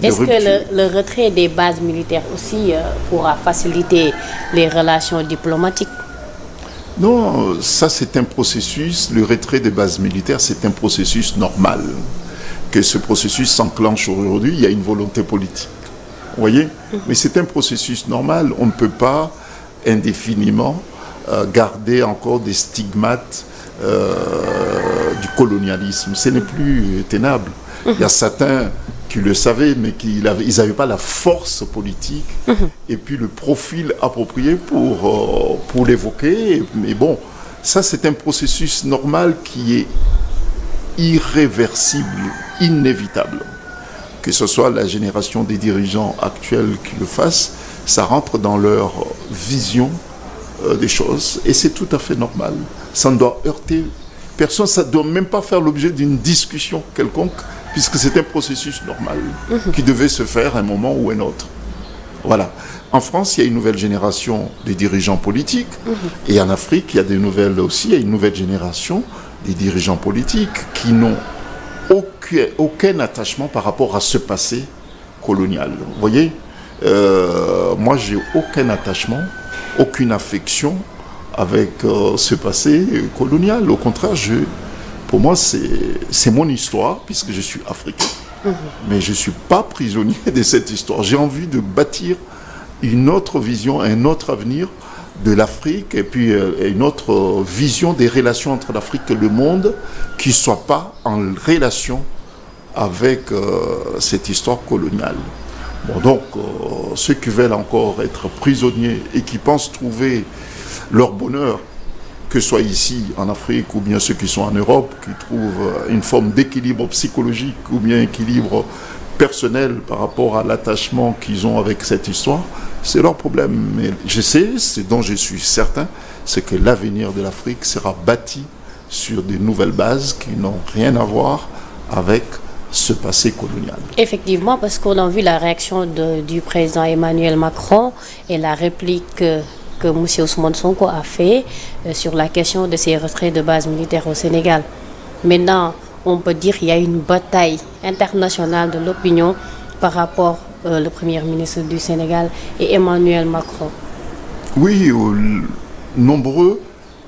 Est-ce que le retrait des bases militaires aussi pourra faciliter les relations diplomatiques? Non, ça c'est un processus, le retrait des bases militaires, c'est un processus normal. Que ce processus s'enclenche aujourd'hui, il y a une volonté politique. Vous voyez? Mais c'est un processus normal, on ne peut pas indéfiniment garder encore des stigmates du colonialisme. Ce n'est plus tenable. Il y a certains qui le savaient, mais ils n'avaient pas la force politique et puis le profil approprié pour l'évoquer. Mais bon, ça c'est un processus normal qui est irréversible, inévitable. Que ce soit la génération des dirigeants actuels qui le fassent, ça rentre dans leur vision des choses et c'est tout à fait normal. Ça ne doit heurter personne, ça ne doit même pas faire l'objet d'une discussion quelconque, puisque c'est un processus normal qui devait se faire à un moment ou un autre. Voilà. En France, il y a une nouvelle génération de dirigeants politiques, et en Afrique, il y a il y a une nouvelle génération des dirigeants politiques qui n'ont aucun attachement par rapport à ce passé colonial. Vous voyez, moi, j'ai aucun attachement, aucune affection avec ce passé colonial. Au contraire, pour moi, c'est mon histoire, puisque je suis africain. Mais je ne suis pas prisonnier de cette histoire. J'ai envie de bâtir une autre vision, un autre avenir de l'Afrique, et puis une autre vision des relations entre l'Afrique et le monde qui ne soit pas en relation avec cette histoire coloniale. Bon, donc, ceux qui veulent encore être prisonniers et qui pensent trouver leur bonheur, que ce soit ici en Afrique ou bien ceux qui sont en Europe, qui trouvent une forme d'équilibre psychologique ou bien équilibre personnel par rapport à l'attachement qu'ils ont avec cette histoire, c'est leur problème. Mais je sais, ce dont je suis certain, c'est que l'avenir de l'Afrique sera bâti sur de nouvelles bases qui n'ont rien à voir avec ce passé colonial. Effectivement, parce qu'on a vu la réaction du président Emmanuel Macron et la réplique que M. Ousmane Sonko a fait sur la question de ces retraits de bases militaires au Sénégal. Maintenant, on peut dire qu'il y a une bataille internationale de l'opinion par rapport au Premier ministre du Sénégal et Emmanuel Macron. Oui, nombreux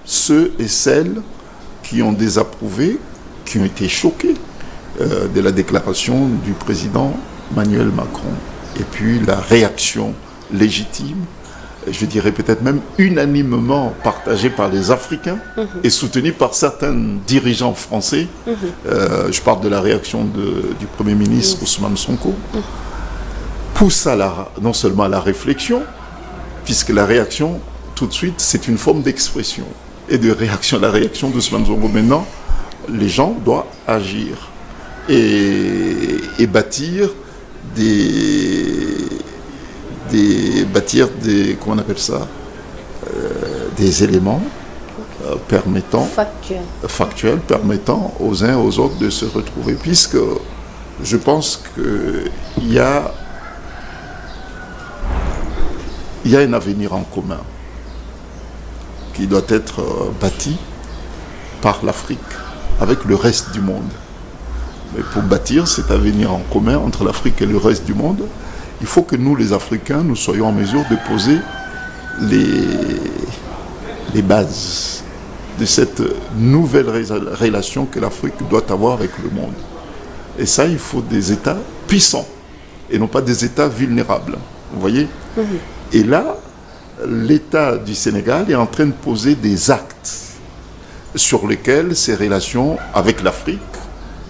ceux et celles qui ont désapprouvé, qui ont été choqués de la déclaration du président Emmanuel Macron. Et puis la réaction légitime, je dirais peut-être même unanimement partagée par les Africains et soutenue par certains dirigeants français. Je parle de la réaction du Premier ministre Ousmane Sonko. Pousse non seulement à la réflexion, puisque la réaction, tout de suite, c'est une forme d'expression et de réaction. La réaction d'Ousmane Sonko, maintenant, les gens doivent agir et bâtir comment on appelle ça, des éléments permettant factuels permettant aux uns aux autres de se retrouver, puisque je pense qu'il y a un avenir en commun qui doit être bâti par l'Afrique avec le reste du monde. Mais pour bâtir cet avenir en commun entre l'Afrique et le reste du monde, il faut que nous, les Africains, nous soyons en mesure de poser les bases de cette nouvelle relation que l'Afrique doit avoir avec le monde. Et ça, il faut des États puissants et non pas des États vulnérables. Vous voyez ? Et là, l'État du Sénégal est en train de poser des actes sur lesquels ces relations avec l'Afrique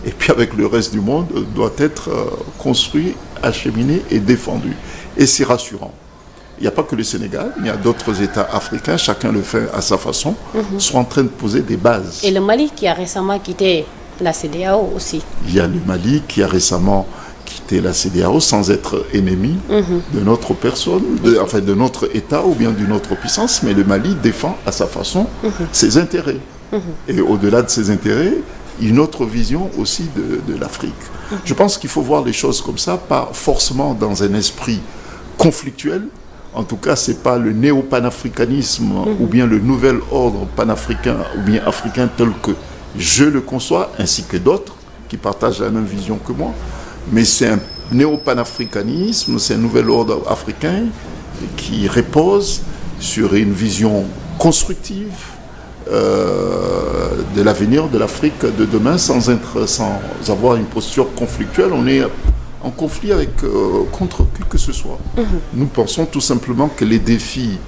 et puis avec le reste du monde doivent être construites, acheminées et défendues. Et c'est rassurant. Il n'y a pas que le Sénégal, il y a d'autres États africains, chacun le fait à sa façon, sont en train de poser des bases. Et le Mali qui a récemment quitté la CEDEAO aussi. Il y a le Mali qui a récemment quitté la CEDEAO sans être ennemi de notre personne, de notre État ou bien d'une autre puissance, mais le Mali défend à sa façon ses intérêts. Et au-delà de ses intérêts, une autre vision aussi de l'Afrique. Je pense qu'il faut voir les choses comme ça, pas forcément dans un esprit conflictuel. En tout cas, ce n'est pas le néo-panafricanisme ou bien le nouvel ordre panafricain ou bien africain tel que je le conçois, ainsi que d'autres qui partagent la même vision que moi. Mais c'est un néopanafricanisme, c'est un nouvel ordre africain qui repose sur une vision constructive de l'avenir de l'Afrique de demain sans avoir une posture conflictuelle. On est en conflit contre qui que ce soit. Nous pensons tout simplement que les défis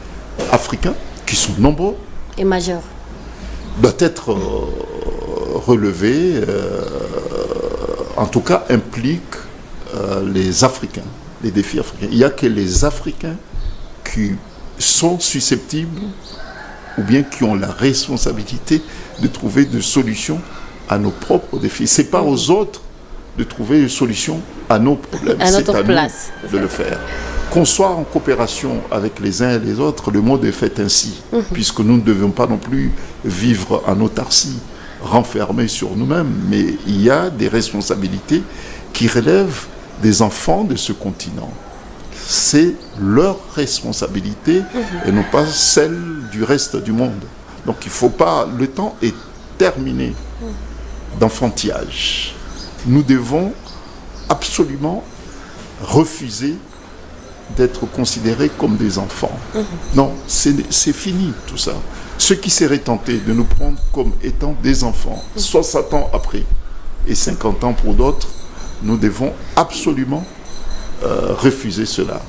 africains, qui sont nombreux, et majeurs, doivent être relevés, en tout cas impliquent les Africains, les défis africains. Il n'y a que les Africains qui sont susceptibles ou bien qui ont la responsabilité de trouver des solutions à nos propres défis. Ce n'est pas aux autres de trouver une solution à nos problèmes. C'est à nous de le faire. Qu'on soit en coopération avec les uns et les autres, le monde est fait ainsi, puisque nous ne devons pas non plus vivre en autarcie, renfermés sur nous-mêmes, mais il y a des responsabilités qui relèvent des enfants de ce continent. C'est leur responsabilité et non pas celle du reste du monde. Donc il ne faut pas... Le temps est terminé d'enfantillage. Nous devons absolument refuser d'être considérés comme des enfants. Non, c'est fini tout ça. Ceux qui seraient tentés de nous prendre comme étant des enfants, 60 ans après et 50 ans pour d'autres, nous devons absolument refuser cela.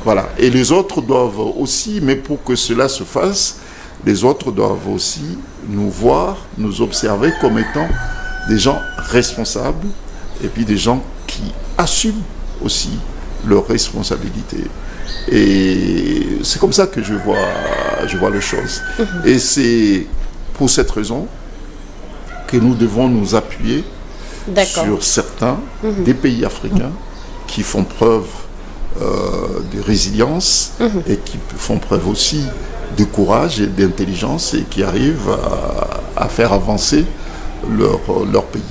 Voilà. Et les autres doivent aussi, mais pour que cela se fasse, les autres doivent aussi nous voir, nous observer comme étant des gens responsables et puis des gens qui assument aussi leurs responsabilités. Et c'est comme ça que je vois les choses. Et c'est pour cette raison que nous devons nous appuyer sur certains des pays africains qui font preuve de résilience et qui font preuve aussi de courage et d'intelligence et qui arrivent à faire avancer leur pays.